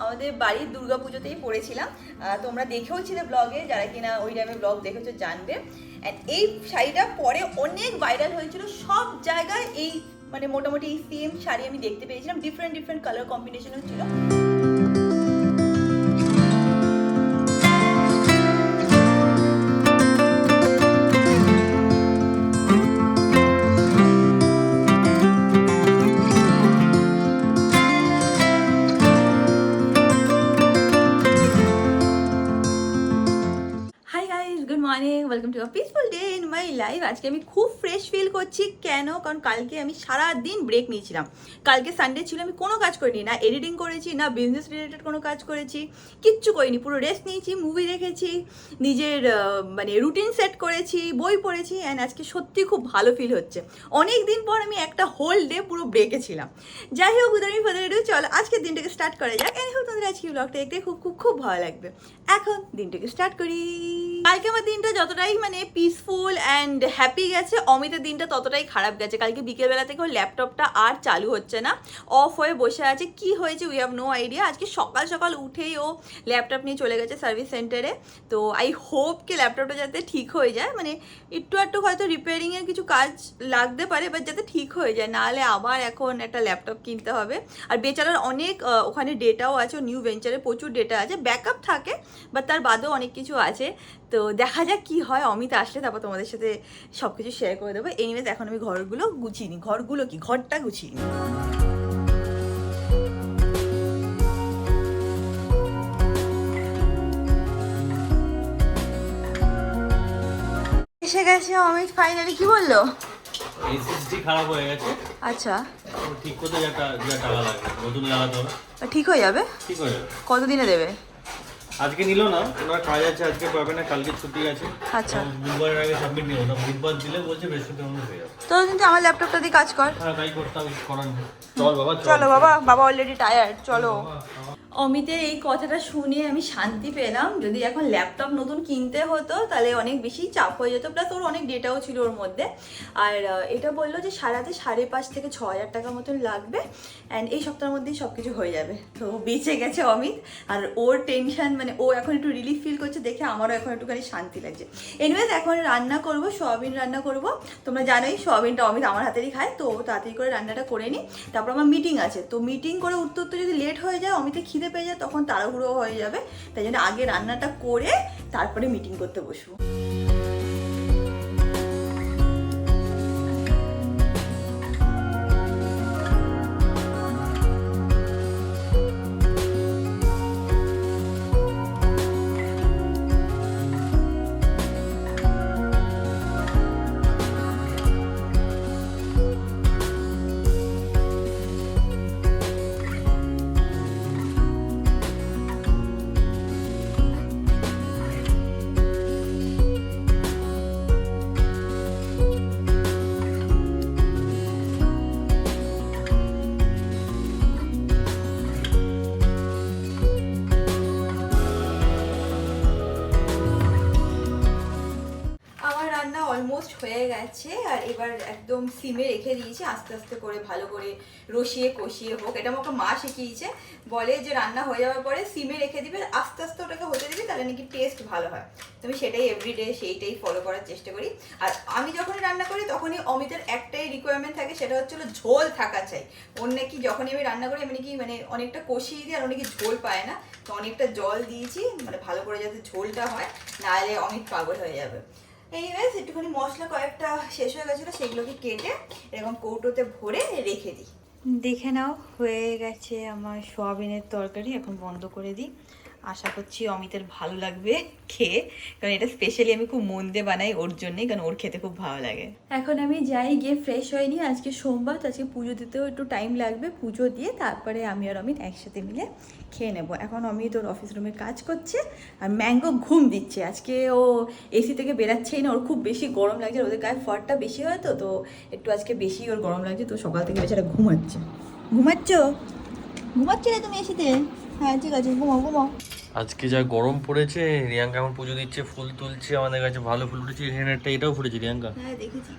আমাদের বাড়ির দুর্গাপুজোতেই পরেছিলাম। তোমরা দেখেও ছিলে ব্লগে, যারা কিনা ওই টাইমে ব্লগ দেখেছো জানবে। অ্যান্ড এই শাড়িটা পরে অনেক ভাইরাল হয়েছিল সব জায়গায়। এই মানে মোটামুটি এই সেম শাড়ি আমি দেখতে পেয়েছিলাম, ডিফারেন্ট ডিফারেন্ট কালার কম্বিনেশনও ছিল। Welcome to a peaceful day in my life. আজকে আমি খুব ফ্রেশ ফিল করছি। কেন? কারণ কালকে আমি সারাদিন ব্রেক নিয়েছিলাম। কালকে সানডে ছিল, আমি কোনো কাজ করিনি, না এডিটিং করেছি, না বিজনেস রিলেটেড কোনো কাজ করেছি, কিচ্ছু করিনি। পুরো রেস্ট নিয়েছি, মুভি দেখেছি, নিজের মানে রুটিন সেট করেছি, বই পড়েছি। অ্যান্ড আজকে সত্যি খুব ভালো ফিল হচ্ছে। অনেক দিন পর আমি একটা হোল ডে পুরো ব্রেকে ছিলাম। যাই হোক, উদাহরণ ফাদার চলো আজকের দিনটাকে স্টার্ট করা যাক। এনে হোক তোমাদের আজকে ব্লগটা দেখতে খুব খুব খুব ভালো লাগবে। এখন দিনটাকে স্টার্ট করি। কালকে আমার দিনটা যতটাই মানে পিসফুল অ্যান্ড হ্যাপি গেছে, অমিতের দিনটা ততটাই খারাপ গেছে। কালকে বিকেলবেলা থেকে ওর ল্যাপটপটা আর চালু হচ্ছে না, অফ হয়ে বসে আছে। কি হয়েছে উই হ্যাভ নো আইডিয়া। আজকে সকাল সকাল উঠেই ও ল্যাপটপ নিয়ে চলে গেছে সার্ভিস সেন্টারে। তো আই হোপ কি ল্যাপটপটা যাতে ঠিক হয়ে যায়, মানে একটু হয়তো রিপেয়ারিংয়ের কিছু কাজ লাগতে পারে, এবার যাতে ঠিক হয়ে যায়, নাহলে আবার এখন একটা ল্যাপটপ কিনতে হবে। আর বেচারার অনেক ওখানে ডেটাও আছে, নিউ ভেঞ্চারে প্রচুর ডেটা আছে, ব্যাকআপ থাকে, বাট তার বাদেও অনেক কিছু আছে। তো দেখা যাক কি হয়। অমিত আসলে তারপর তোমাদের সাথে সব কিছু শেয়ার করে দেবো। এনিওয়েজ এখন আমি ঘরটা গুছিয়ে নিই। এসে গেছে অমিত ফাইনালি। কি বললো? এসএসডি খারাপ হয়ে গেছে। আচ্ছা, ঠিক করতে যা টাকা লাগবে, নতুন লাগাতে হবে। ঠিক হয়ে যাবে? ঠিক হয়ে যাবে। কতদিনে দেবে? আজকে নিল না, ওনার কাজ আছে, আজকে পাবে না, কালকে ছুটি আছে। আচ্ছা, বুধবারের আগে সাবমিট নিও না, বুধবার দিলে বলছে বৃহস্পতিবার মধ্যে হয়ে যাবে। তো কিন্তু আমার ল্যাপটপটা দিয়ে কাজ কর। হ্যাঁ তাই করতে হবে, করার নেই। চল বাবা, চলো বাবা অলরেডি টায়ার্ড, চলো। অমিতের এই কথাটা শুনে আমি শান্তি পেলাম। যদি এখন ল্যাপটপ নতুন কিনতে হতো তাহলে অনেক বেশি চাপ হয়ে যেত, প্লাস ওর অনেক ডেটাও ছিল ওর মধ্যে। আর এটা বললো যে সারাতে 5,500 থেকে 6,000 টাকার মতন লাগবে, অ্যান্ড এই সপ্তাহের মধ্যেই সব কিছু হয়ে যাবে। তো বেঁচে গেছে অমিত। আর ওর টেনশন মানে ও এখন একটু রিলিফ ফিল করছে দেখে, আমারও এখন একটুখানি শান্তি লাগছে। এনিওয়েজ এখন রান্না করব, সোয়াবিন রান্না করব। তোমরা জানোই সোয়াবিনটা অমিত আমার হাতেরই খায়, তো তাড়াতাড়ি করে রান্নাটা করে নিই। তারপর আমার মিটিং আছে, তো মিটিং করে উঠতে উঠতে যদি লেট হয়ে যায়, অমিতে খিদে পেয়ে যায়, তখন তাড়াহুড়ো হয়ে যাবে। তাই জন্য আগে রান্নাটা করে তারপরে মিটিং করতে বসবো। অলমোস্ট হয়ে গেছে। আর এবার একদম সিমে রেখে দিয়েছি, আস্তে আস্তে করে ভালো করে রসিয়ে কষিয়ে হোক। এটা আমাকে মা শিখিয়েছে, বলে যে রান্না হয়ে যাওয়ার পরে সিমে রেখে দিবে, আস্তে আস্তে ওটাকে হতে দিবি, তাহলে নাকি টেস্ট ভালো হয়। তো আমি সেটাই এভরিডে সেইটাই ফলো করার চেষ্টা করি। আর আমি যখনই রান্না করি তখনই অমিতের একটাই রিকোয়ারমেন্ট থাকে, সেটা হচ্ছিল ঝোল থাকা চাই। ওর নাকি যখনই আমি রান্না করি আমি নাকি মানে অনেকটা কষিয়ে দিই, আর ও নাকি ঝোল পায় না। তো অনেকটা জল দিয়েছি মানে ভালো করে যাতে ঝোলটা হয়, নাহলে অমিত পাগল হয়ে যাবে। এইভাবে একটুখানি মশলা কয়েকটা শেষ হয়ে গেছিলো, সেগুলোকে কেটে এরকম কৌটোতে ভরে রেখে দিই। দেখে নাও হয়ে গেছে আমার সোয়াবিনের তরকারি। এখন বন্ধ করে দিই। আশা করছি অমিতের ভালো লাগবে খেয়ে, কারণ এটা স্পেশালি আমি খুব মন দিয়ে বানাই ওর জন্যই, কারণ ওর খেতে খুব ভালো লাগে। এখন আমি যাই, গিয়ে ফ্রেশ হয়ে নিই। আজকে সোমবার, আজকে পুজো দিতেও একটু টাইম লাগবে। পুজো দিয়ে তারপরে আমি আর অমিত একসাথে মিলে খেয়ে নেবো। এখন অমিত ওর অফিস রুমে কাজ করছে, আর ম্যাঙ্গো ঘুম দিচ্ছে। আজকে ও এসি থেকে বেরাচ্ছেই না, ওর খুব বেশি গরম লাগছে। ওদের গায়ে ফরটা বেশি হয়, তো একটু আজকে বেশি ওর গরম লাগছে। তো সকাল থেকে বেচারা ঘুমাচ্ছে। ঘুমাচ্ছে না তুমি এসিতে? হ্যাঁ ঠিক আছে, ঘুমাও। আজকে যা গরম পড়েছে, রিয়াঙ্কা এখন পুজো দিচ্ছে, ফুল তুলছে। আমাদের কাছে ভালো ফুল ফুটেছে, এখানে একটা এটাও ফুটেছে রিয়াঙ্কা। হ্যাঁ দেখেছি।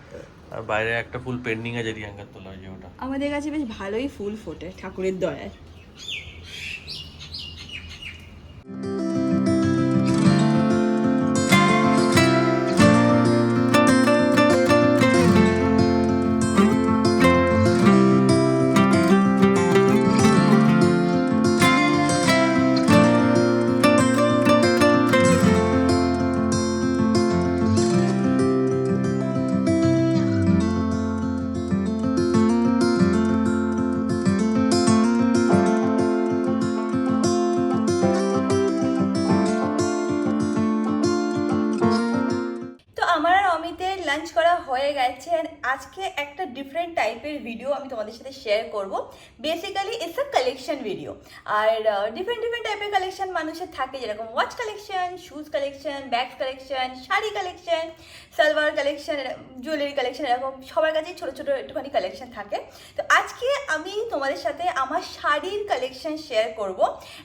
আর বাইরে একটা ফুল পেন্ডিং আছে রিয়াঙ্কার তোলা, ওই যে ওটা। আমাদের কাছে বেশ ভালোই ফুল ফোটে ঠাকুরের দয়ায়। আজকে একটা ডিফারেন্ট টাইপের ভিডিও আমি তোমাদের সাথে শেয়ার করব। Basically it's a collection video. আর ডিফারেন্ট টাইপের কালেকশন মানুষের থাকে, যেরকম watch collection, shoes collection, bags collection, sari collection, salwar collection, jewellery collection, এরকম সবার কাছেই ছোটো ছোটো একটুখানি কালেকশন থাকে। তো আজকে আমি তোমাদের সাথে আমার শাড়ির কালেকশন শেয়ার করব।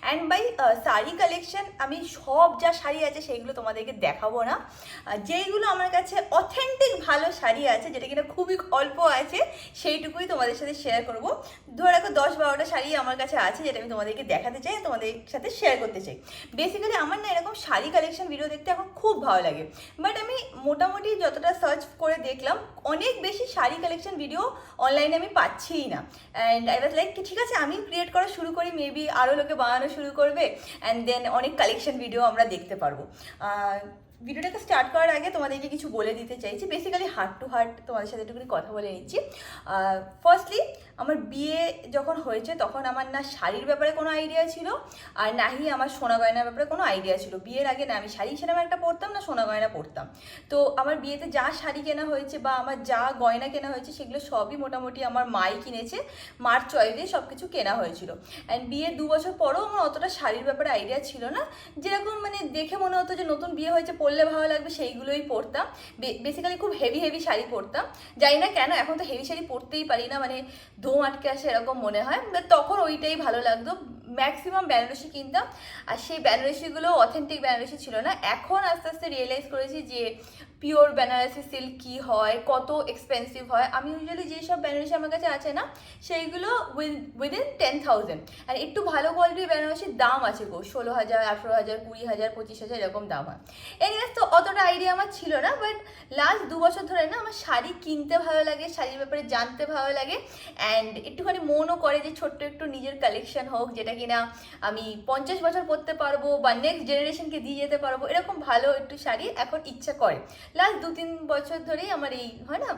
অ্যান্ড বাই শাড়ি কালেকশন আমি সব যা শাড়ি আছে সেইগুলো তোমাদেরকে দেখাবো না। যেইগুলো আমার কাছে অথেন্টিক ভালো শাড়ি আছে, যেটা কিনা খুবই অল্প আছে, সেইটুকুই তোমাদের সাথে শেয়ার করব। ধরে রাখো 10-12টা শাড়ি আমার কাছে আছে, যেটা আমি তোমাদেরকে দেখাতে চাই, তোমাদের সাথে শেয়ার করতে চাই। বেসিক্যালি আমার না এরকম শাড়ি কালেকশন ভিডিও দেখতে এখন খুব ভালো লাগে, বাট আমি মোটামুটি যতটা সার্চ করে দেখলাম অনেক বেশি শাড়ি কালেকশন ভিডিও অনলাইনে আমি পাচ্ছিই না। অ্যান্ড আই ওয়াজ লাইক ঠিক আছে, আমি ক্রিয়েট করা শুরু করি, মেবি আরও লোকে বানানো শুরু করবে, অ্যান্ড দেন অনেক কালেকশন ভিডিও আমরা দেখতে পারবো। ভিডিওটাকে স্টার্ট করার আগে তোমাদেরকে কিছু বলে দিতে চাইছি, বেসিক্যালি হার্ট টু হার্ট তোমাদের সাথে একটুখানি কথা বলে নিচ্ছি। ফার্স্টলি, আমার বিয়ে যখন হয়েছে তখন আমার না শাড়ির ব্যাপারে কোনো আইডিয়া ছিল, আর নাহি আমার সোনা গয়নার ব্যাপারে কোনো আইডিয়া ছিল। বিয়ের আগে না আমি শাড়ি সেরকম একটা পরতাম, না সোনা গয়না পরতাম। তো আমার বিয়েতে যা শাড়ি কেনা হয়েছে বা আমার যা গয়না কেনা হয়েছে সেগুলো সবই মোটামুটি আমার মাই কিনেছে, মার চয়েসে সব কিছু কেনা হয়েছিল। অ্যান্ড বিয়ের 2 বছর পরেও আমার অতটা শাড়ির ব্যাপারে আইডিয়া ছিল না। যেরকম মানে দেখে মনে হতো যে নতুন বিয়ে হয়েছে, পরলে ভালো লাগবে, সেইগুলোই পরতাম। বেসিক্যালি খুব হেভি শাড়ি পরতাম, জানি না কেন এখন তো হেভি শাড়ি পরতেই পারি না, মানে ধোম আটকে আসে এরকম মনে হয়। তখন ওইটাই ভালো লাগতো, ম্যাক্সিমাম বেনারসি কিনতাম, আর সেই বেনারসিগুলো অথেন্টিক বেনারসি ছিল না। এখন আস্তে আস্তে রিয়েলাইজ করেছি যে পিওর বেনারসি সিল্ক কী হয়, কত এক্সপেন্সিভ হয়। আমি ইউজুয়ালি যেসব বেনারসি আমার কাছে আছে না, সেইগুলো উইদিন 10,000, আর একটু ভালো কোয়ালিটির বেনারসির দাম আছে গো, 16,000, 18,000, 20,000, 25,000 এরকম দাম হয়। এনিওয়েজ, তো অতটা আইডিয়া আমার ছিল না, বাট লাস্ট 2 বছর ধরে না আমার শাড়ি কিনতে ভালো লাগে, শাড়ির ব্যাপারে জানতে ভালো লাগে, অ্যান্ড একটুখানি মনও করে যে ছোট্ট একটু নিজের কালেকশন হোক, যেটা কিনা আমি 50 বছর পরতে পারবো বা নেক্সট জেনারেশনকে দিয়ে যেতে পারবো, এরকম ভালো একটু শাড়ি এখন ইচ্ছা করে। লাস্ট 2-3 বছর ধরেই আমার এই হয় না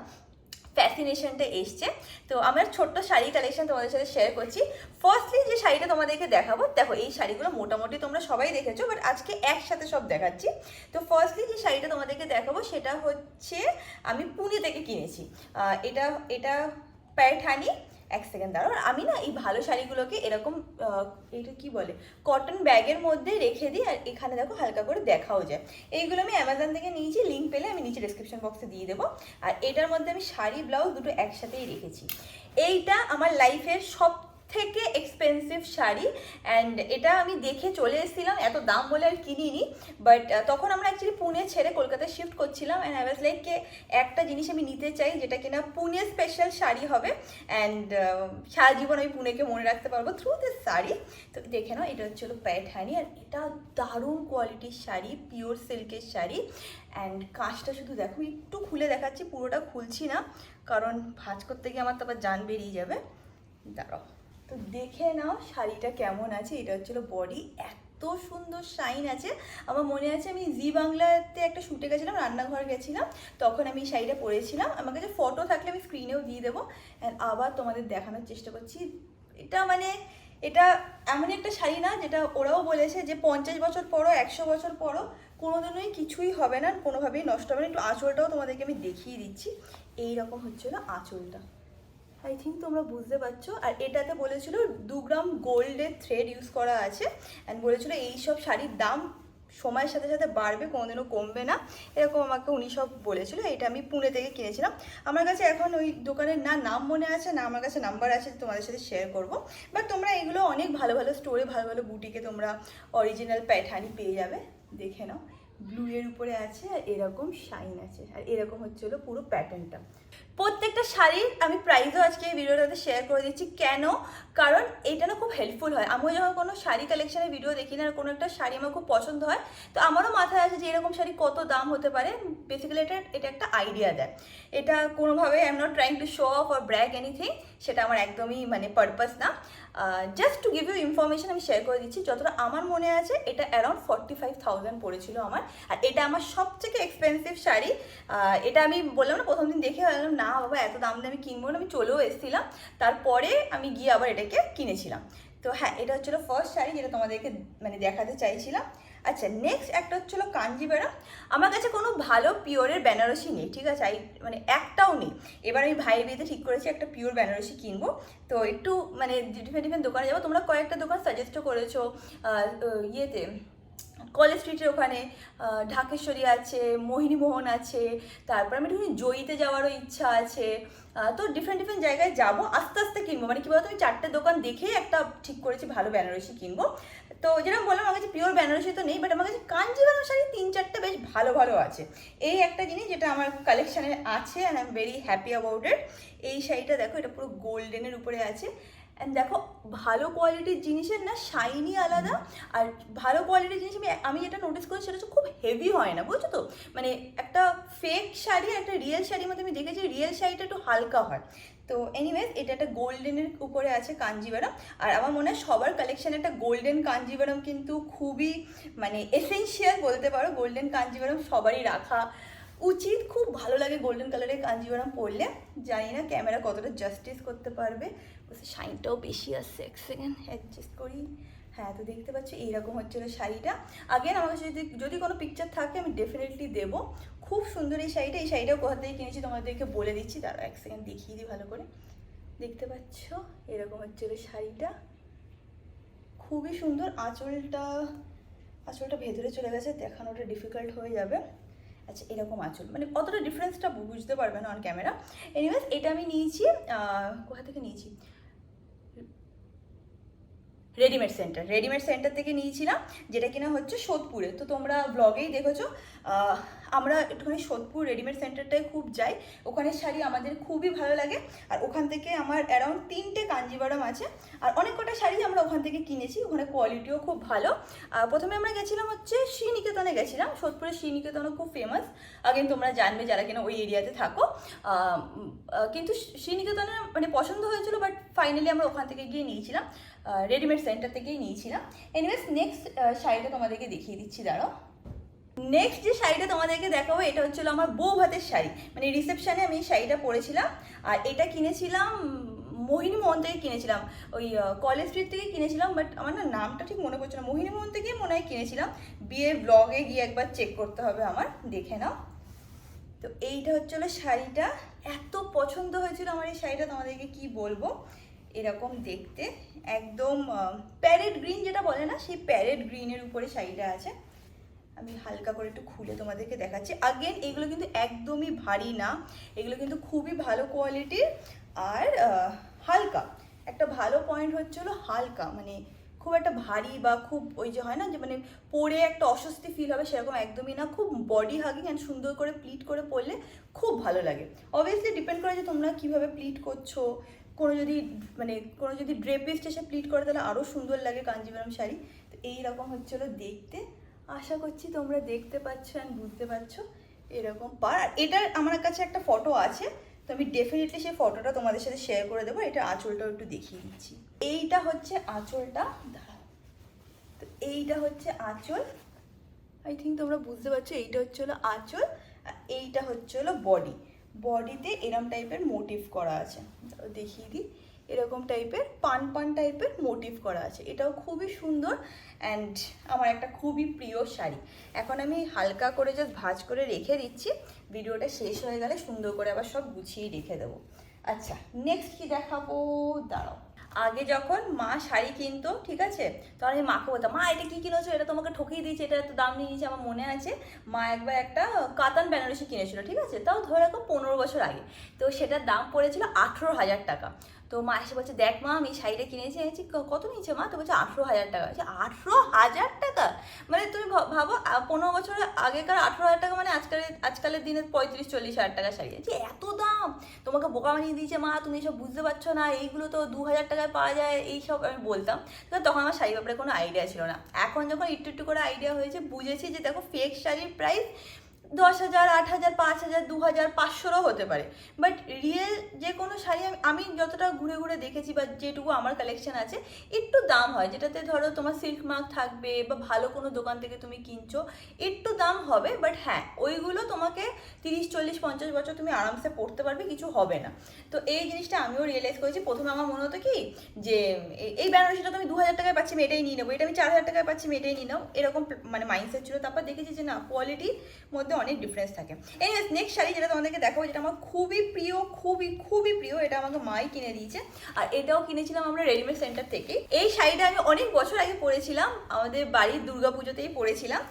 ফ্যাসিনেশনটা এসছে। তো আমার ছোট্ট শাড়ি কালেকশন তোমাদের সাথে শেয়ার করছি। ফার্স্টলি যে শাড়িটা তোমাদেরকে দেখাবো, দেখো এই শাড়িগুলো মোটামুটি তোমরা সবাই দেখেছো, বাট আজকে একসাথে সব দেখাচ্ছি। তো ফার্স্টলি যে শাড়িটা তোমাদেরকে দেখাবো সেটা হচ্ছে আমি পুনে থেকে কিনেছি। এটা প্যাঠানি। এক সেকেন্ড দাঁড়াও, আমি না এই ভালো শাড়িগুলোকে এরকম এইটা কি বলে, কটন ব্যাগের মধ্যে রেখে দিই, আর এখানে দেখো হালকা করে দেখাও যায়। এইগুলো আমি অ্যামাজন থেকে নিয়েছি, লিঙ্ক পেলে আমি নিচে ডিসক্রিপশন বক্সে দিয়ে দেবো। আর এটার মধ্যে আমি শাড়ি ব্লাউজ দুটো একসাথেই রেখেছি। এইটা আমার লাইফের সব থেকে এক্সপেন্সিভ শাড়ি, অ্যান্ড এটা আমি দেখে চলে এসেছিলাম, এত দাম বলে আর কিনিনি। বাট তখন আমরা অ্যাকচুয়ালি পুনে ছেড়ে কলকাতায় শিফট করছিলাম, অ্যান্ড আই ওয়াজ লাইক কে একটা জিনিস আমি নিতে চাই যেটা কিনা পুনে স্পেশাল শাড়ি হবে, অ্যান্ড সারা জীবন আমি পুনেকে মনে রাখতে পারবো থ্রু দিস শাড়ি। তো দেখে নাও, এটা হচ্ছিল প্যাঠানি, আর এটা দারুণ কোয়ালিটির শাড়ি, পিওর সিল্কের শাড়ি। অ্যান্ড কাজটা শুধু দেখো, একটু খুলে দেখাচ্ছি, পুরোটা খুলছি না কারণ ভাঁজ করতে গিয়ে আমার তো আবার জান বেরিয়ে যাবে। দাঁড়াও, তো দেখে নাও শাড়িটা কেমন আছে। এটা হচ্ছিল বডি, এত সুন্দর শাইন আছে। আমার মনে আছে আমি জি বাংলাতে একটা শ্যুটে গেছিলাম, রান্নাঘর গেছিলাম, তখন আমি এই শাড়িটা পরেছিলাম। আমার কাছে ফটো থাকলে আমি স্ক্রিনেও দিয়ে দেবো, অ্যান্ড আবার তোমাদের দেখানোর চেষ্টা করছি। এটা এমন একটা শাড়ি না, যেটা ওরাও বলেছে যে 50 বছর পরও, 100 বছর পরও কোনোদিনই কিছুই হবে না, কোনোভাবেই নষ্ট হবে না। একটু আঁচলটাও তোমাদেরকে আমি দেখিয়ে দিচ্ছি। এইরকম হচ্ছিল আঁচলটা, আই থিঙ্ক তোমরা বুঝতে পারছো। আর এটাতে বলেছিল 2 গ্রাম গোল্ডের থ্রেড ইউজ করা আছে, অ্যান্ড বলেছিল এইসব শাড়ির দাম সময়ের সাথে সাথে বাড়বে, কোনোদিনও কমবে না, এরকম আমাকে উনি সব বলেছিল। এটা আমি পুনে থেকে কিনেছিলাম। আমার কাছে এখন ওই দোকানের না নাম মনে আছে, না আমার কাছে নাম্বার আছে তোমাদের সাথে শেয়ার করবো। বাট তোমরা এগুলো অনেক ভালো ভালো স্টোরে, ভালো ভালো বুটিকে তোমরা অরিজিনাল প্যাঠানি পেয়ে যাবে। দেখে নাও, ব্লু এর উপরে আছে, আর এরকম শাইন আছে, আর এরকম হচ্ছিল পুরো প্যাটার্নটা। প্রত্যেকটা শাড়ির আমি প্রাইসও আজকে এই ভিডিওটাতে শেয়ার করে দিচ্ছি। কেন? কারণ এইটা না খুব হেল্পফুল হয়। আমিও যখন কোনো শাড়ি কালেকশনের ভিডিও দেখি না, আর কোনো একটা শাড়ি আমার খুব পছন্দ হয়, তো আমারও মাথায় আছে যে এরকম শাড়ি কত দাম হতে পারে। বেসিক্যালি এটা একটা আইডিয়া দেয়। এটা কোনোভাবে I am not trying to show off or brag anything, সেটা আমার একদমই মানে পারপাস না। Just to give you information আমি শেয়ার করে দিচ্ছি। যতটা আমার মনে আছে এটা অ্যারাউন্ড 45,000 পড়েছিল আমার, আর এটা আমার সবথেকে এক্সপেন্সিভ শাড়ি। এটা আমি বললাম না, প্রথম দিন দেখে ভাবলাম না বাবা এত দাম দিয়ে আমি কিনবো না, আমি চলেও এসেছিলাম। তারপরে আমি গিয়ে আবার এটাকে কিনেছিলাম। তো হ্যাঁ, এটা হচ্ছিলো ফার্স্ট শাড়ি যেটা তোমাদেরকে মানে দেখাতে চাইছিলাম। আচ্ছা, নেক্সট একটা হচ্ছিল কাঞ্জিভারাম। আমার কাছে কোনো ভালো পিওরের বেনারসি নেই, ঠিক আছে, মানে একটাও নেই। এবার আমি ভাইয়ের বিয়েতে ঠিক করেছি একটা পিওর বেনারসি কিনবো। তো একটু মানে ডিফারেন্ট ডিফারেন্ট দোকানে যাবো। তোমরা কয়েকটা দোকান সাজেস্টও করেছো, ইয়েতে কলেজ স্ট্রিটের ওখানে ঢাকেশ্বরী আছে, মোহিনীমোহন আছে, তারপর আমি একটু জয়ীতে যাওয়ারও ইচ্ছা আছে। তো ডিফারেন্ট ডিফারেন্ট জায়গায় যাবো, আস্তে আস্তে কিনবো। মানে কি বলতো, আমি 4টে দোকান দেখেই একটা ঠিক করেছি ভালো বেনারসি কিনবো। তো যেরকম বললাম, আমার কাছে পিওর বেনারসি তো নেই, বাট আমার কাছে কাঞ্জিভারাম শাড়ি 3-4টে বেশ ভালো ভালো আছে। এই একটা জিনিস যেটা আমার কালেকশানে আছে, and I am very happy about it. এই শাড়িটা দেখো, এটা পুরো গোল্ডেনের উপরে আছে। অ্যান্ড দেখো, ভালো কোয়ালিটির জিনিসের না শাইনি আলাদা, আর ভালো কোয়ালিটির জিনিস আমি যেটা নোটিস করি সেটা হচ্ছে খুব হেভি হয় না, বুঝছো তো। মানে একটা ফেক শাড়ি আর একটা রিয়েল শাড়ির মধ্যে আমি দেখেছি রিয়েল শাড়িটা একটু হালকা হয়। তো এনিওয়েজ, এটা একটা গোল্ডেনের উপরে আছে কাঞ্জিভারাম। আর আমার মনে হয় সবার কালেকশানে একটা গোল্ডেন কাঞ্জিভারাম কিন্তু খুবই মানে এসেনশিয়াল বলতে পারো। গোল্ডেন কাঞ্জিভারাম সবারই রাখা উচিত। খুব ভালো লাগে গোল্ডেন কালারের কাঞ্জিভারাম পরলে। জানি না ক্যামেরা কতটা জাস্টিস করতে পারবে, শাইনটাও বেশি আসছে। এক সেকেন্ড অ্যাডজাস্ট করি। হ্যাঁ, তো দেখতে পাচ্ছি এইরকম হচ্ছিল শাড়িটা। আগেন আমার কাছে যদি কোনো পিকচার থাকে আমি ডেফিনেটলি দেবো। খুব সুন্দর এই শাড়িটা। এই শাড়িটাও কোথা থেকে কিনেছি তোমাদেরকে বলে দিচ্ছি, তারা এক সেকেন্ড দেখিয়ে দিই ভালো করে। দেখতে পাচ্ছ এরকম হচ্ছিল শাড়িটা, খুবই সুন্দর। আঁচলটা ভেতরে চলে গেছে, দেখানোটা ডিফিকাল্ট হয়ে যাবে। আচ্ছা, এরকম আঁচল, মানে অতটা ডিফারেন্সটা বুঝতে পারবে না অন ক্যামেরা। এনিওয়েজ, এটা আমি নিয়েছি কোথা থেকে নিয়েছি, রেডিমেড সেন্টার থেকে নিয়েছিলাম, যেটা কিনা হচ্ছে সোদপুরে। তো তোমরা ব্লগেই দেখেছো আমরা একটুখানি সোদপুর রেডিমেড সেন্টারটায় খুব যাই। ওখানে শাড়ি আমাদের খুবই ভালো লাগে। আর ওখান থেকে আমার অ্যারাউন্ড 3টে কাঞ্জিভারাম আছে, আর অনেক কটা শাড়ি আমরা ওখান থেকে কিনেছি। ওখানে কোয়ালিটিও খুব ভালো। প্রথমে আমরা গেছিলাম হচ্ছে শ্রীনিকেতনে গেছিলাম। সোদপুরের শ্রীনিকেতনও খুব ফেমাস, আগেন তোমরা জানবে যারা কিনা ওই এরিয়াতে থাকো। কিন্তু শ্রীনিকেতনে মানে পছন্দ হয়েছিল, বাট ফাইনালি আমরা ওখান থেকে গিয়ে নিয়েছিলাম, রেডিমেড সেন্টার থেকেই নিয়েছিলাম। এনিওয়েজ, নেক্সট শাড়িটা তোমাদেরকে দেখিয়ে দিচ্ছি, দাঁড়াও। নেক্সট যে শাড়িটা তোমাদেরকে দেখাবো, এটা হচ্ছিল আমার বউ ভাতের শাড়ি। মানে রিসেপশানে আমি এই শাড়িটা পরেছিলাম, আর এটা কিনেছিলাম মোহিনীমোহন থেকে কিনেছিলাম, ওই কলেজ স্ট্রিট থেকে কিনেছিলাম। বাট আমার না নামটা ঠিক মনে পড়ছে না, মোহিনীমোহন থেকেই মনে হয় কিনেছিলাম। বিয়ের ব্লগে গিয়ে একবার চেক করতে হবে আমার, দেখে নাও। তো এইটা হচ্ছিল শাড়িটা। এত পছন্দ হয়েছিল আমার এই শাড়িটা, তোমাদেরকে কি বলবো। এরকম দেখতে একদম প্যারেট গ্রিন যেটা বলে না, সেই প্যারেট গ্রিনের উপরে শাড়িটা আছে। আমি হালকা করে একটু খুলে তোমাদেরকে দেখাচ্ছি। আগেন, এগুলো কিন্তু একদমই ভারী না, এগুলো কিন্তু খুবই ভালো কোয়ালিটির আর হালকা। একটা ভালো পয়েন্ট হচ্ছিল হালকা, মানে খুব একটা ভারী বা খুব ওই যে হয় না যে মানে পরে একটা অস্বস্তি ফিল হবে, সেরকম একদমই না। খুব বডি হাগিং অ্যান্ড সুন্দর করে প্লিট করে পরলে খুব ভালো লাগে। অবভিয়াসলি ডিপেন্ড করে যে তোমরা কীভাবে প্লিট করছো। কোনো যদি ড্রেপিস্ট এসে প্লিট করে তাহলে আরও সুন্দর লাগে কাঞ্জিভারাম শাড়ি। তো এইরকম হচ্ছিলো দেখতে। আশা করছি তোমরা দেখতে পাচ্ছ অ্যান্ড বুঝতে পারছো এরকম পার। আর এটার আমার কাছে একটা ফটো আছে, তো আমি ডেফিনেটলি সেই ফটোটা তোমাদের সাথে শেয়ার করে দেবো। এটা আঁচলটাও একটু দেখিয়ে দিচ্ছি। এইটা হচ্ছে আঁচলটা, দাঁড়াও। তো এইটা হচ্ছে আঁচল, আই থিঙ্ক তোমরা বুঝতে পারছো। এইটা হচ্ছে হলো আঁচল, আর এইটা হচ্ছে হলো বডিতে এরম টাইপের মোটিভ করা আছে, দেখিয়ে দিই। এরকম টাইপের পান টাইপের মোটিভ করা আছে। এটাও খুবই সুন্দর অ্যান্ড আমার একটা খুবই প্রিয় শাড়ি। এখন আমি হালকা করে জাস্ট ভাঁজ করে রেখে দিচ্ছি, ভিডিওটা শেষ হয়ে গেলে সুন্দর করে আবার সব গুছিয়ে রেখে দেবো। আচ্ছা, নেক্সট কি দেখাবো, দাঁড়াও। আগে যখন মা শাড়ি কিনতো, ঠিক আছে, তখন আমি মাকে বলতাম, মা এটা কী কিনেছো, এটা তোমাকে ঠকিয়ে দিয়েছে, এটা এত দাম নিয়ে নিয়েছে। আমার মনে আছে মা একবার একটা কাতান বেনারসি কিনেছিল, ঠিক আছে, তাও ধরে রাখো 15 বছর আগে। তো সেটার দাম পড়েছিল 18,000 টাকা। তো মা এসে বলছে, দেখ মা আমি শাড়িটা কিনেছি। কত নিয়েছে মা? তো বলছে 18,000 টাকা। 18,000 টাকা, মানে তুমি ভাবো 15 বছর আগেকার 18,000 টাকা মানে আজকালের দিনে 35-40 হাজার টাকা শাড়ি। এত দাম, তোমাকে বোকা বানিয়ে দিয়েছে মা, তুমি এসব বুঝতে পারছো না, এইগুলো তো 2,000 টাকায় পাওয়া যায়, এইসব আমি বলতাম। তখন আমার শাড়ি ব্যাপারে কোনো আইডিয়া ছিল না। এখন যখন একটু একটু করে আইডিয়া হয়েছে, বুঝেছি যে দেখো ফেক শাড়ির প্রাইস 10,000, 8,000, 5,000, 2,000, 500ও হতে পারে। বাট রিয়েল যে কোনো শাড়ি আমি যতটা ঘুরে ঘুরে দেখেছি বা যেটুকু আমার কালেকশন আছে, একটু দাম হয়, যেটাতে ধরো তোমার সিল্ক মার্ক থাকবে বা ভালো কোনো দোকান থেকে তুমি কিনছো, একটু দাম হবে। বাট হ্যাঁ, ওইগুলো তোমাকে 30, 40, 50 বছর তুমি আরামসে পরতে পারবে, কিছু হবে না। তো এই জিনিসটা আমিও রিয়েলাইজ করেছি। প্রথমে আমার মনে হতো কি যে এই বেনারসিটা তো আমি 2,000 টাকায় পাচ্ছি, আমি এটাই নিয়ে নেবো, এটা আমি 4,000 টাকায় পাচ্ছি, আমি এটাই নিয়ে নেবো, এরকম মানে মাইন্ডসেট ছিল। তারপর দেখেছি যে না, কোয়ালিটির মধ্যে অনেক ডিফারেন্স থাকে। এনিওয়েজ, নেক্সট শাড়ি যেটা তোমাদেরকে দেখাবো, যেটা আমার খুবই প্রিয়, খুবই খুবই প্রিয়, এটা আমাকে মাই কিনে দিয়েছে। আর এটাও কিনেছিলাম আমরা রেডিমেড সেন্টার থেকে। এই শাড়িটা আমি অনেক বছর আগে পরেছিলাম, আমাদের বাড়ির দুর্গাপুজোতেই পরেছিলাম।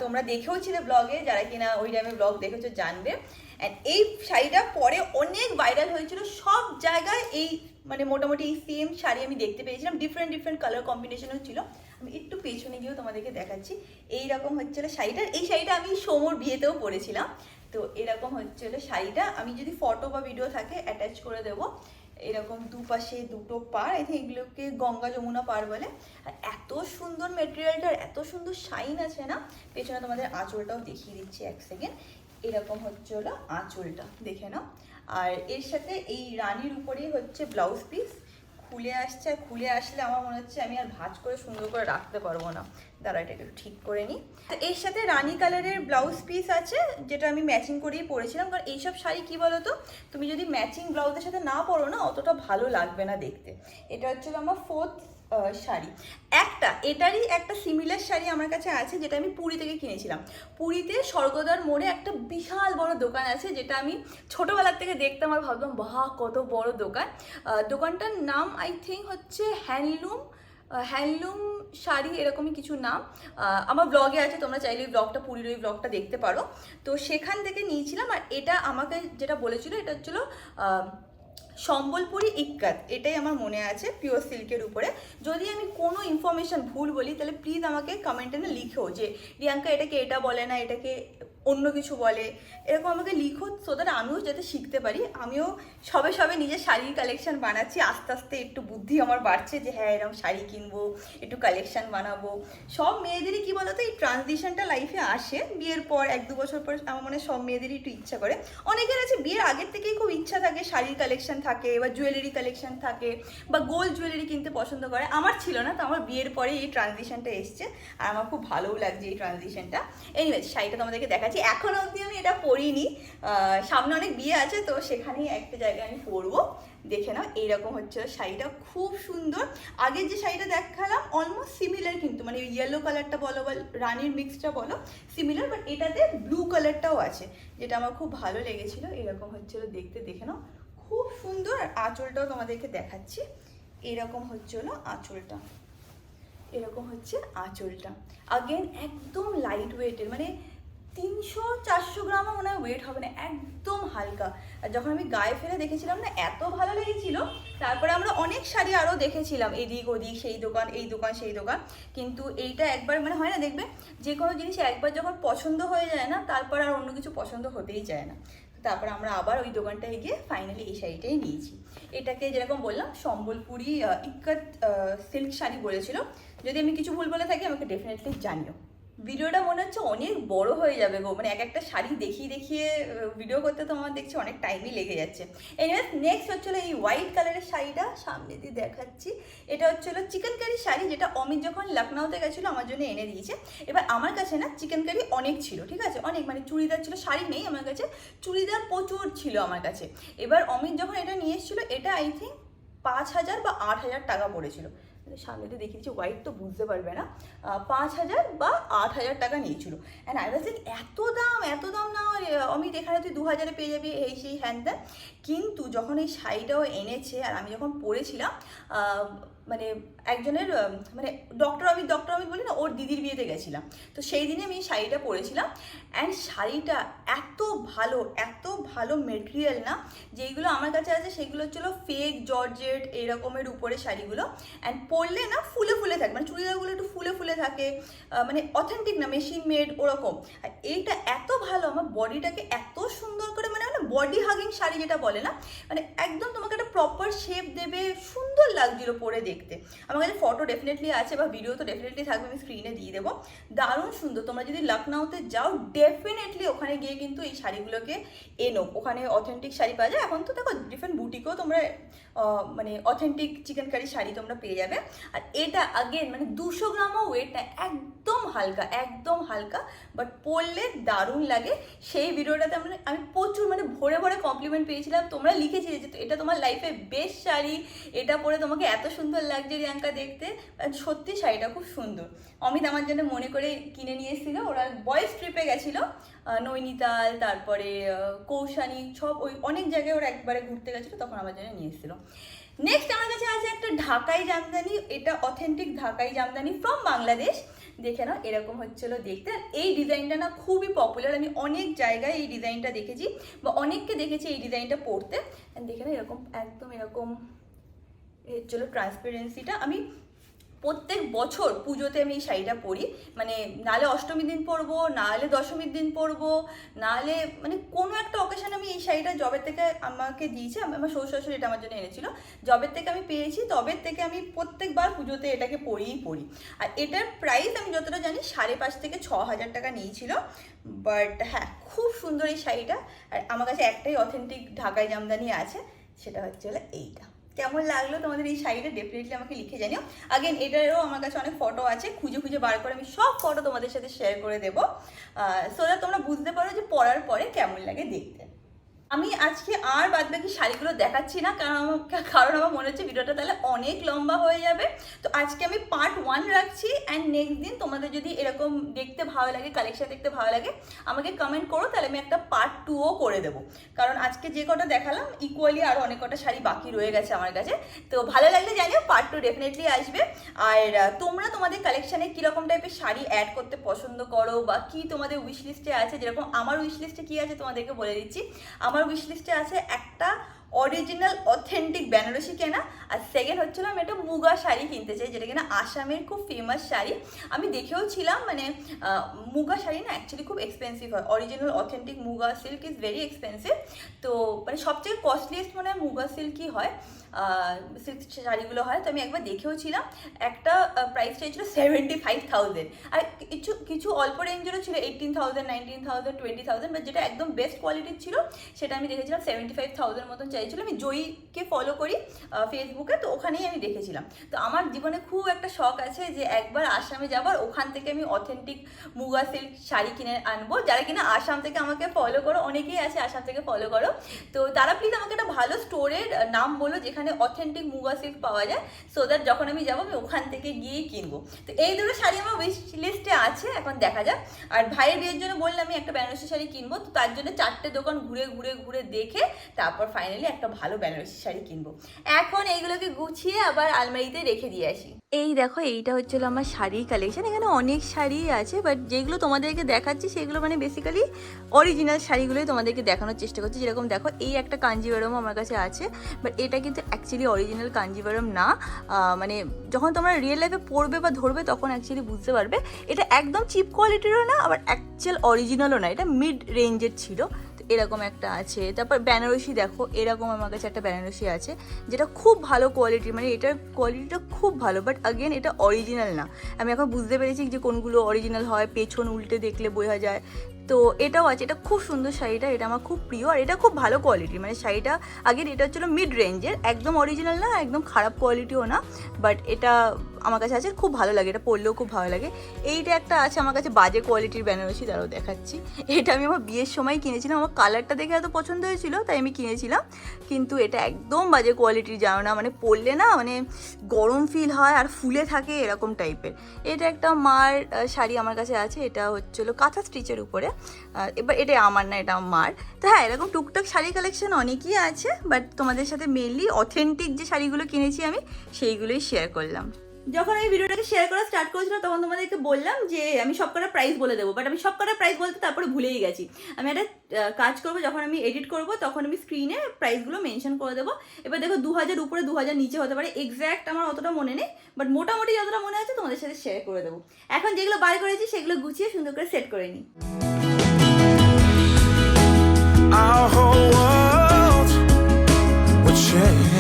তোমরা দেখেও ছিলে ব্লগে, যারা কিনা ওই টাইমে ব্লগ দেখেছো জানবে। অ্যান্ড এই শাড়িটা পরে অনেক ভাইরাল হয়েছিল, সব জায়গায় এই মানে মোটামুটি এই সেম শাড়ি আমি দেখতে পেয়েছিলাম, ডিফারেন্ট ডিফারেন্ট কালার কম্বিনেশনও ছিল। আমি একটু পেছনে গিয়েও তোমাদেরকে দেখাচ্ছি। এইরকম হচ্ছিল শাড়িটা। এই শাড়িটা আমি সৌমর বিয়েতেও পরেছিলাম। তো এরকম হচ্ছিল শাড়িটা। আমি যদি ফটো বা ভিডিও থাকে অ্যাটাচ করে দেবো। এরকম দুপাশে দুটো পাড়, এই এগুলোকে গঙ্গা যমুনা পাড় বলে। আর এত সুন্দর মেটেরিয়ালটার, এত সুন্দর শাইন আছে না। পেছনে তোমাদের আঁচলটাও দেখিয়ে দিচ্ছি এক সেকেন্ড। এরকম হচ্ছে হলো আঁচলটা, দেখে নাও। আর এর সাথে এই রানীর উপরেই হচ্ছে ব্লাউজ পিস, খুলে আসছে। আর খুলে আসলে আমার মনে হচ্ছে আমি আর ভাঁজ করে সুন্দর করে রাখতে পারবো না। দাঁড়া, এটাকে একটু ঠিক করে নিই। তো এর সাথে রানী কালারের ব্লাউজ পিস আছে, যেটা আমি ম্যাচিং করেই পরেছিলাম। কারণ এইসব শাড়ি কী বলো তো, তুমি যদি ম্যাচিং ব্লাউজের সাথে না পরো না, অতটা ভালো লাগবে না দেখতে। এটা হচ্ছে আমার 4th শাড়ি। এটারই একটা সিমিলার শাড়ি আমার কাছে আছে, যেটা আমি পুরী থেকে কিনেছিলাম। পুরীতে স্বর্গদ্বার মোড়ে একটা বিশাল বড় দোকান আছে, যেটা আমি ছোটোবেলার থেকে দেখতাম আর ভাবতাম বাহ কত বড় দোকান। দোকানটার নাম আই থিঙ্ক হচ্ছে হ্যান্ডলুম শাড়ি, এরকমই কিছু নাম। আমার ব্লগে আছে, তোমরা চাইলে ওই ব্লগটা, পুরীর ওই ব্লগটা দেখতে পারো। তো সেখান থেকে নিয়েছিলাম। আর এটা আমাকে যেটা বলেছিল, এটা হচ্ছিলো সম্বলপুরি ইক্কাত, এটাই আমার মনে আছে, পিওর সিল্কের উপরে। যদি আমি কোনো ইনফরমেশন ভুল বলি, তাহলে প্লিজ আমাকে কমেন্টে না লিখো যে রিয়াঙ্কা এটাকে এটা বলে না, এটাকে অন্য কিছু বলে, এরকম আমাকে লিখো, সো দ্যাট আমিও যাতে শিখতে পারি। আমিও সবে সবে নিজের শাড়ির কালেকশন বানাচ্ছি, আস্তে আস্তে একটু বুদ্ধি আমার বাড়ছে যে হ্যাঁ এরকম শাড়ি কিনবো, একটু কালেকশন বানাবো। সব মেয়েদেরই কী বলতো, এই ট্রানজিশনটা লাইফে আসে বিয়ের পর, 1-2 বছর পর। আমার মনে হয় সব মেয়েদেরই একটু ইচ্ছা করে। অনেকের আছে বিয়ের আগের থেকেই খুব ইচ্ছা থাকে, শাড়ির কালেকশন থাকে বা জুয়েলারি কালেকশন থাকে বা গোল্ড জুয়েলারি কিনতে পছন্দ করে। আমার ছিল না, তো আমার বিয়ের পরে এই ট্রানজিশনটা এসছে। আর আমার খুব ভালোও লাগছে এই ট্রানজিশনটা। এনিওয়েজ, শাড়িটা তোমাদেরকে দেখাচ্ছি। এখনও অবধি আমি এটা পরিনি, সামনে অনেক বিয়ে আছে, তো সেখানেই একটা জায়গায় আমি পরবো। দেখে নাও, এইরকম হচ্ছে শাড়িটা, খুব সুন্দর। আগের যে শাড়িটা দেখালাম অলমোস্ট সিমিলার, কিন্তু মানে ইয়েলো কালারটা বলো বা রানীর মিক্সটা বলো সিমিলার, বাট এটাতে ব্লু কালারটাও আছে, যেটা আমার খুব ভালো লেগেছিল। এরকম হচ্ছিল দেখতে, দেখে নাও, খুব সুন্দর। আর আঁচলটাও তোমাদেরকে দেখাচ্ছি। এরকম হচ্ছিল আঁচলটা, এরকম হচ্ছে আঁচলটা। আগেন একদম লাইট ওয়েটের, মানে 300-400 গ্রামও মনে হয় ওয়েট হবে না, একদম হালকা। আর যখন আমি গায়ে ফেলে দেখেছিলাম না, এত ভালো লেগেছিল। তারপরে আমরা অনেক শাড়ি আরও দেখেছিলাম, এদিক ওদিক, সেই দোকান এই দোকান সেই দোকান, কিন্তু এইটা একবার মানে হয় না, দেখবে যে কোনো জিনিস একবার যখন পছন্দ হয়ে যায় না, তারপর আর অন্য কিছু পছন্দ হতেই চায় না। তারপর আমরা আবার ওই দোকানটায় গিয়ে ফাইনালি এই শাড়িটাই নিয়েছি। এটাকে যেরকম বললাম সম্বলপুরি ইক্কাত সিল্ক শাড়ি বলেছিল। যদি আমি কিছু ভুল বলে থাকি আমাকে ডেফিনেটলি জানিও। ভিডিওটা মনে হচ্ছে অনেক বড় হয়ে যাবে গো, মানে এক একটা শাড়ি দেখিয়ে দেখিয়ে ভিডিও করতে তো আমার দেখছি অনেক টাইমই লেগে যাচ্ছে। এনিওয়েজ, নেক্সট হচ্ছিল এই হোয়াইট কালারের শাড়িটা, সামনে দিয়ে দেখাচ্ছি। এটা হচ্ছিল চিকেন কারি শাড়ি, যেটা অমিত যখন লখনউতে গেছিলো আমার জন্য এনে দিয়েছে। এবার আমার কাছে না চিকেন কারি অনেক ছিল, ঠিক আছে, অনেক, মানে চুড়িদার ছিল, শাড়ি নেই আমার কাছে, চুড়িদার প্রচুর ছিল আমার কাছে। এবার অমিত যখন এটা নিয়ে এসেছিলো, এটা আই থিঙ্ক 5,000 বা 8,000 টাকা পড়েছিল। সামনেতে দেখিয়েছি, হোয়াইট তো বুঝতে পারবে না, 5,000 বা 8,000 টাকা নিয়েছিল। অ্যান্ড আই ওয়াজ লাইক এত দাম না অমিত, এখানে তুই 2,000-এ পেয়ে যাবি, এই সেই হ্যান ত্যান। কিন্তু যখন এই শাড়িটাও এনেছে আর আমি যখন পরেছিলাম, মানে একজনের মানে ডক্টর অমিত বলি না, ওর দিদির বিয়েতে গেছিলাম, তো সেই দিনে আমি এই শাড়িটা পরেছিলাম। অ্যান্ড শাড়িটা এত ভালো মেটেরিয়াল না, যেইগুলো আমার কাছে আছে সেগুলো হচ্ছিল ফেক জর্জেট এরকমের উপরে শাড়িগুলো। অ্যান্ড পরলে না ফুলে ফুলে থাকে, মানে চুড়িদারগুলো একটু ফুলে ফুলে থাকে, মানে অথেন্টিক না, মেশিন মেড ওরকম। আর এইটা এত ভালো, আমার বডিটাকে এত সুন্দর করে, মানে বডি হাগিং শাড়ি যেটা বলে না, মানে একদম তোমাকে একটা প্রপার শেপ দেবে, সুন্দর সুন্দর লাগছিল পরে দেখতে। আমার কাছে ফটো ডেফিনেটলি আছে বা ভিডিও তো ডেফিনেটলি থাকবে, আমি স্ক্রিনে দিয়ে দেবো। দারুণ সুন্দর। তোমরা যদি লখনউতে যাও ডেফিনেটলি ওখানে গিয়ে কিন্তু এই শাড়িগুলোকে এনো, ওখানে অথেন্টিক শাড়ি পাওয়া যায়। এখন তো দেখো ডিফারেন্ট বুটিকেও তোমরা মানে অথেন্টিক চিকেনকারি শাড়ি তোমরা পেয়ে যাবে। আর এটা আগেন মানে 200 গ্রামও ওয়েট না, একদম হালকা, একদম হালকা, বাট পরলে দারুণ লাগে। সেই ভিডিওটাতে আমি প্রচুর মানে ভরে ভরে কমপ্লিমেন্ট পেয়েছিলাম। তোমরা লিখেছিলে যে এটা তোমার লাইফে বেস্ট শাড়ি, এটা পরে তোমাকে এত সুন্দর লাগছে রিয়াঙ্কা দেখতে। সত্যি শাড়িটা খুব সুন্দর। অমিত আমার জন্য মনে করে কিনে নিয়ে এসেছিলো। ওরা বয়েজ ট্রিপে গেছিলো, নৈনিতাল, তারপরে কৌশানি, সব ওই অনেক জায়গায় ওরা একবারে ঘুরতে গেছিলো, তখন আমার জন্য নিয়ে এসেছিলো। নেক্সট আমার কাছে আছে একটা ঢাকাই জামদানি। এটা অথেন্টিক ঢাকাই জামদানি ফ্রম বাংলাদেশ। দেখে নাও এরকম হচ্ছিলো দেখতে। আর এই ডিজাইনটা না খুবই পপুলার, আমি অনেক জায়গায় এই ডিজাইনটা দেখেছি বা অনেককে দেখেছি এই ডিজাইনটা পরতে। দেখে নাও এরকম একদম এরকম চলো ট্রান্সপারেন্সিটা। আমি প্রত্যেক বছর পুজোতে আমি এই শাড়িটা পরি, মানে নাহলে অষ্টমীর দিন পরবো, নাহলে দশমীর দিন পরবো, নাহলে মানে কোনো একটা অকেশানে আমি এই শাড়িটা জবের থেকে আমাকে দিয়েছে, আমার শ্বশুর শাশুড়ি এটা আমার জন্য এনেছিল, জবের থেকে আমি পেয়েছি, তবের থেকে আমি প্রত্যেকবার পুজোতে এটাকে পরিই পরি। আর এটার প্রাইস আমি যতটা জানি 5,500 থেকে 6,000 টাকা নিয়েছিল। বাট হ্যাঁ, খুব সুন্দর এই শাড়িটা। আর আমার কাছে একটাই অথেন্টিক ঢাকাই জামদানি আছে, সেটা হচ্ছে এইটা। কেমন লাগলো তোমাদের এই শাড়িটা ডেফিনেটলি আমাকে লিখে জানিও। আগেন এটারও আমার কাছে অনেক ফটো আছে, খুঁজে খুঁজে বার করে আমি সব ফটো তোমাদের সাথে শেয়ার করে দেবো, সো দ্যাট তোমরা বুঝতে পারো যে পরার পরে কেমন লাগে দেখতে। আমি আজকে আর বাদ বাকি শাড়িগুলো দেখাচ্ছি না, কারণ আমার মনে হচ্ছে ভিডিওটা তাহলে অনেক লম্বা হয়ে যাবে। তো আজকে আমি পার্ট 1 রাখছি, অ্যান্ড নেক্সট দিন তোমাদের যদি এরকম দেখতে ভালো লাগে, কালেকশন দেখতে ভালো লাগে, আমাকে কমেন্ট করো, তাহলে আমি একটা পার্ট 2ও করে দেবো। কারণ আজকে যে কটা দেখালাম ইকুয়ালি আরও অনেক কটা শাড়ি বাকি রয়ে গেছে আমার কাছে। তো ভালো লাগলে জানিও, পার্ট 2 ডেফিনেটলি আসবে। আর তোমরা তোমাদের কালেকশানে কীরকম টাইপের শাড়ি অ্যাড করতে পছন্দ করো বা কি তোমাদের উইশ লিস্টে আছে, যেরকম আমার উইশ লিস্টে কী আছে তোমাদেরকে বলে দিচ্ছি। আমার উইশ লিস্টে আছে একটা অরিজিনাল অথেন্টিক বেনারসি কেনা, আর সেকেন্ড হচ্ছিল আমি একটা মুগা শাড়ি কিনতে চাই, যেটা কিনা আসামের খুব ফেমাস শাড়ি। আমি দেখেও ছিলাম, মানে মুগা শাড়ি না অ্যাকচুয়ালি খুব এক্সপেন্সিভ হয়, original authentic muga silk is very expensive. তো মানে সবচেয়ে কস্টলিয়েস্ট মনে হয় মুগা সিল্কই হয়, সিল্ক শাড়িগুলো হয়। তো আমি একবার দেখেও ছিলাম, একটা প্রাইস চাইছিল 75,000, আর কিছু কিছু অল্প রেঞ্জেরও ছিল 18,000, 19,000, 20,000, বাট যেটা একদম বেস্ট কোয়ালিটির ছিল সেটা আমি দেখেছিলাম 75,000 মতন চাইছিল। আমি জয়ীকে ফলো করি ফেসবুকে, তো ওখানেই আমি দেখেছিলাম। তো আমার জীবনে খুব একটা শখ আছে যে একবার আসামে যাবার, ওখান থেকে আমি অথেন্টিক মুগা সিল্ক শাড়ি কিনে আনবো। যারা কিনা আসাম থেকে আমাকে ফলো করো, অনেকেই আছে আসাম থেকে ফলো করো, তো তারা প্লিজ আমাকে একটা ভালো স্টোরের নাম বলো যেখানে অথেন্টিক মুগা সিল্ক পাওয়া যায়, সো দ্যাট যখন আমি যাবো আমি ওখান থেকে গিয়েই কিনবো। তো এই দুটো শাড়ি আমার উইশ লিস্টে আছে, এখন দেখা যাক। আর ভাইয়ের বিয়ের জন্য বললাম আমি একটা বেনারসি শাড়ি কিনবো, তো তার জন্য 4টে দোকান ঘুরে ঘুরে ঘুরে দেখে তারপর ফাইনালি একটা ভালো বেনারসি শাড়ি কিনবো। এখন এইগুলোকে গুছিয়ে আবার আলমারিতে রেখে দিয়ে আসি। এই দেখো, এইটা হচ্ছিল আমার শাড়ি কালেকশন। এখানে অনেক শাড়ি আছে, বাট যেগুলো তোমাদেরকে দেখাচ্ছি সেগুলো মানে বেসিক্যালি অরিজিনাল শাড়িগুলোই তোমাদেরকে দেখানোর চেষ্টা করছি। যেরকম দেখো, এই একটা কাঞ্জিভারম আমার কাছে আছে, বাট এটা কিন্তু অ্যাকচুয়ালি অরিজিনাল কাঞ্জিভারম না। মানে যখন তোমরা রিয়েল লাইফে পড়বে বা ধরবে তখন অ্যাকচুয়ালি বুঝতে পারবে এটা একদম চিপ কোয়ালিটিরও না, আবার অ্যাকচুয়াল অরিজিনালও না, এটা মিড রেঞ্জের ছিল। এরকম একটা আছে। তারপর বেনারসি দেখো, এরকম আমার কাছে একটা বেনারসি আছে যেটা খুব ভালো কোয়ালিটির, মানে এটার কোয়ালিটিটা খুব ভালো, বাট আগেন এটা অরিজিনাল না। আমি এখন বুঝতে পেরেছি যে কোনগুলো অরিজিনাল হয়, পেছন উল্টে দেখলে বোঝা যায়। তো এটাও আছে, এটা খুব সুন্দর শাড়িটা, এটা আমার খুব প্রিয়, আর এটা খুব ভালো কোয়ালিটির, মানে শাড়িটা আগের এটা হচ্ছিলো মিড রেঞ্জের, একদম অরিজিনাল না, একদম খারাপ কোয়ালিটিও না, বাট এটা আমার কাছে আছে, খুব ভালো লাগে, এটা পরলেও খুব ভালো লাগে। এইটা একটা আছে আমার কাছে বাজে কোয়ালিটির বেনারসি, তারাও দেখাচ্ছি। এটা আমি আমার বিয়ের সময় কিনেছিলাম, আমার কালারটা দেখে এত পছন্দ হয়েছিল তাই আমি কিনেছিলাম, কিন্তু এটা একদম বাজে কোয়ালিটির, জানো না, মানে পরলে না মানে গরম ফিল হয় আর ফুলে থাকে এরকম টাইপের। এটা একটা মার শাড়ি আমার কাছে আছে, এটা হচ্ছিলো কাঁথা স্টিচের উপরে। এবার এটা আমার না, এটা আমার। তো হ্যাঁ, এরকম টুকটাক শাড়ি কালেকশন অনেকই আছে, বাট তোমাদের সাথে মেনলি অথেন্টিক যে শাড়িগুলো কিনেছি আমি সেইগুলোই শেয়ার করলাম। যখন আমি ভিডিওটাকে শেয়ার করা স্টার্ট করেছিলাম তখন তোমাদেরকে বললাম যে আমি সব কটা প্রাইস বলে দেবো, বাট আমি সব কটা প্রাইস বলতে তারপরে ভুলেই গেছি। আমি একটা কাজ করবো, যখন আমি এডিট করবো তখন আমি স্ক্রিনে প্রাইসগুলো মেনশন করে দেবো। এবার দেখো 2,000 উপরে 2,000 নিচে হতে পারে, এক্স্যাক্ট আমার অতটা মনে নেই, বাট মোটামুটি যতটা মনে আছে তোমাদের সাথে শেয়ার করে দেবো। এখন যেগুলো বার করেছি সেগুলো গুছিয়ে সুন্দর করে সেট করে নিই। Our whole world would change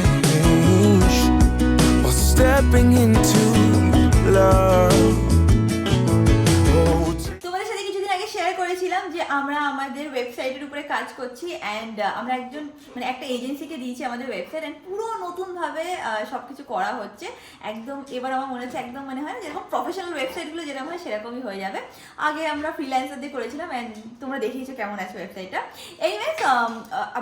যে আমরা আমাদের ওয়েবসাইটের উপরে কাজ করছি অ্যান্ড আমরা একটা এজেন্সিকে দিয়েছি আমাদের ওয়েবসাইট অ্যান্ড পুরো নতুনভাবে সবকিছু করা হচ্ছে একদম। এবার আমার মনে হচ্ছে একদম মনে হয় যেরকম প্রফেশনাল ওয়েবসাইটগুলো যেরকম হয় সেরকমই হয়ে যাবে। আগে আমরা ফ্রিল্যান্সার দিয়ে করেছিলাম অ্যান্ড তোমরা দেখিয়েছো কেমন আছে ওয়েবসাইটটা। এইভাবে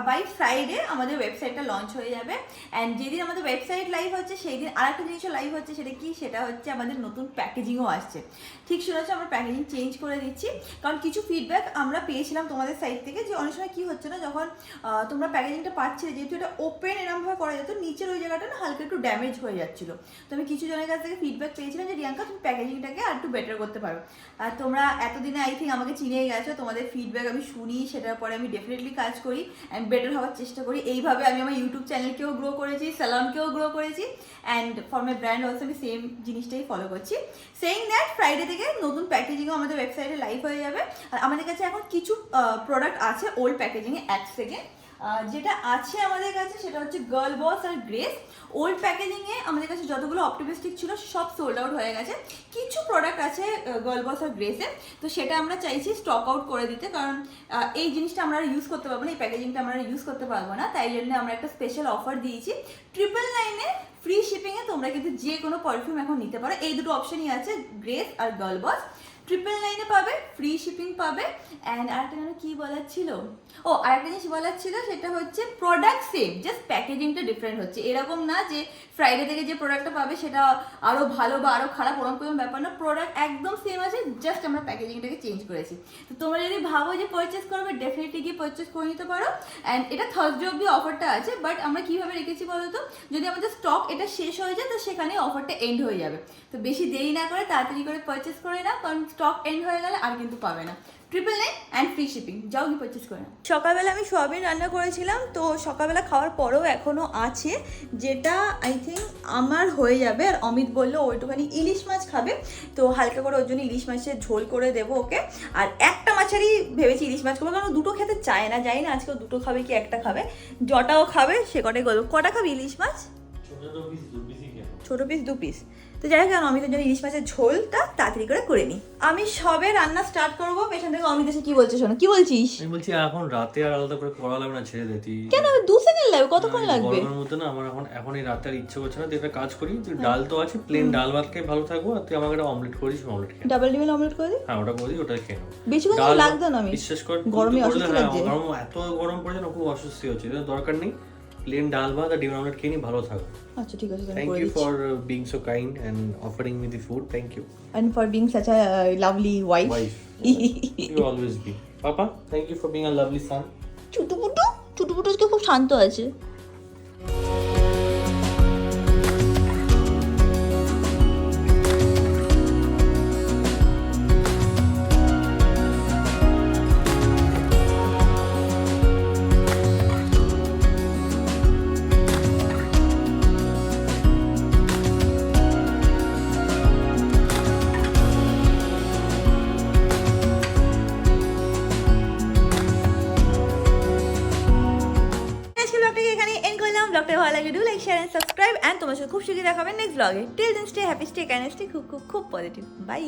বাই ফ্রাইডে আমাদের ওয়েবসাইটটা লঞ্চ হয়ে যাবে অ্যান্ড যেদিন আমাদের ওয়েবসাইট লাইভ হচ্ছে সেই দিন আরেকটা জিনিসও লাইভ হচ্ছে। সেটা হচ্ছে আমাদের নতুন প্যাকেজিংও আসছে। ঠিক শুনেছো, আমরা প্যাকেজিং চেঞ্জ করে দিচ্ছি কারণ কিছু ফিডব্যাক আমরা পেয়েছিলাম তোমাদের সাইড থেকে যে অনেক সময় কী হচ্ছে না, যখন তোমরা প্যাকেজিংটা পাচ্ছিলে যেহেতু এটা ওপেন এরমভাবে করা যেত নিচের ওই জায়গাটা না হালকা একটু ড্যামেজ হয়ে যাচ্ছিলো। তো আমি কিছু জনের কাছ থেকে ফিডব্যাক পেয়েছিলাম যে রিয়াঙ্কা তুমি প্যাকেজিংটাকে আর একটু বেটার করতে পারো। আর তোমরা এতদিনে আই থিঙ্ক আমাকে চিনেই গেছো, তোমাদের ফিডব্যাক আমি শুনি, সেটার পরে আমি ডেফিনেটলি কাজ করি অ্যান্ড বেটার হওয়ার চেষ্টা করি। এইভাবে আমি আমার ইউটিউব চ্যানেলকেও গ্রো করেছি, স্যালনকেও গ্রো করেছি and for my brand also আমি সেম জিনিসটাই ফলো করছি। সেইং দ্যাট ফ্রাইডে থেকে নতুন প্যাকেজিংও আমাদের ওয়েবসাইটে লাইভ হয়ে যাবে। আর আমাদের কাছে এখন কিছু প্রোডাক্ট আছে ওল্ড প্যাকেজিংয়ে। এক সেকেন্ড, যেটা আছে আমাদের কাছে সেটা হচ্ছে গার্ল বস আর গ্রেস। ওল্ড প্যাকেজিংয়ে আমাদের কাছে যতগুলো অপটিমিস্টিক ছিল সব সোল্ড আউট হয়ে গেছে। কিছু প্রোডাক্ট আছে গার্ল বস আর গ্রেসে, তো সেটা আমরা চাইছি স্টক আউট করে দিতে, কারণ এই জিনিসটা আমরা ইউজ করতে পারবো না, এই প্যাকেজিংটা আমরা ইউজ করতে পারবো না। তাই জন্য আমরা একটা স্পেশাল অফার দিয়েছি 999 ফ্রি শিপিংয়ে তোমরা কিন্তু যে কোনো পারফিউম এখন নিতে পারো। এই দুটো অপশনই আছে, গ্রেস আর গার্ল বস। 999 পাবে, ফ্রি শিপিং পাবে অ্যান্ড আরেকটা যেন কী বলার ছিল, আরেকটা জিনিস বলার ছিল সেটা হচ্ছে প্রোডাক্ট সেম, জাস্ট প্যাকেজিংটা ডিফারেন্ট হচ্ছে। এরকম না যে ফ্রাইডে থেকে যে প্রোডাক্টটা পাবে সেটা আরও ভালো বা আরও খারাপ, ওরকম কোনো ব্যাপার না। প্রোডাক্ট একদম সেম আছে, জাস্ট আমরা প্যাকেজিংটাকে চেঞ্জ করেছি। তো তোমরা যদি ভাবো যে পারচেস করবে ডেফিনেটলি গিয়ে পারচেস করে নিতে পারো অ্যান্ড এটা থার্সডে অবধি অফারটা আছে। বাট আমরা কীভাবে রেখেছি বলো তো, যদি আমাদের স্টক এটা শেষ হয়ে যায় তো সেখানে অফারটা এন্ড হয়ে যাবে। তো বেশি দেরি না করে তাড়াতাড়ি করে পারচেস করে না, কারণ স্টক এন্ড হয়ে গেলে আর কিন্তু পাবে না। 999 অ্যান্ড ফ্রি শিপিং, যাও কি পারচেস করে না। সকালবেলা আমি সোয়াবিন রান্না করেছিলাম, তো সকালবেলা খাওয়ার পরেও এখনও আছে, যেটা আই থিঙ্ক আমার হয়ে যাবে। আর অমিত বললো ওইটুখানি ইলিশ মাছ খাবে, তো হালকা করে ওর জন্য ইলিশ মাছের ঝোল করে দেবো ওকে। আর একটা মাছেরই ভেবেছি ইলিশ মাছ করবো, কারণ দুটো খেতে চায় না, জানি না আজকে দুটো খাবে কি একটা খাবে। জটাও খাবে, সে কটাই করবো। কটা খাবে ইলিশ মাছ? ছোটো পিস 2 পিস। তো যাই হোক, অমিতের জন্য ইলিশ মাছের ঝোলটা তাড়াতাড়ি করে নিই। আমি সবে রান্না স্টার্ট করবো, পেছন থেকে অমিত এসে কি বলছে শোনো। কি বলছিস? আমি বলছি এখন রাতে আর আলাদা করে করা লাগবে না, ছেড়ে দে তুই। কেন 2 সেকেন্ড লাগবে? কতক্ষণ লাগবে? গরমের মধ্যে না আমার এখন এই রাতে আর ইচ্ছে করছে না। তুই একটা কাজ করি, তুই ডাল তো আছে, প্লেন ডাল ভাত খেয়ে ভালো থাকবো, আর তুই আমাকে একটা অমলেট করে দিস, অমলেট খেয়ে ডাবল ডিমের অমলেট করে দিই। হ্যাঁ ওটা করে দিই, ওটা খেয়ে নেবো। বেশি করে লাগবে না, আমি বিশ্বাস কর গরমে অসুস্থ লাগছে। গরম এত গরম পড়েছে না, খুব অস্বস্তি হচ্ছে। দরকার নেই, প্লেন ডাল ভাত আর ডিমের অমলেট খেয়ে নি, ভালো থাকো। আচ্ছা ঠিক আছে, thank you for being so kind and offering me the food. Thank you and for being such a lovely wife. You always be. Papa, thank you for being a lovely son. চুটুপুটু আজকে খুব শান্ত আছে। ব্লগটা ভালো লাগে do like share and subscribe and তোমার সাথে খুব শীঘ্রই দেখা হবে নেক্সট ব্লগে। Till then stay happy, stay kind, stay খুব খুব খুব পজিটিভ। বাই।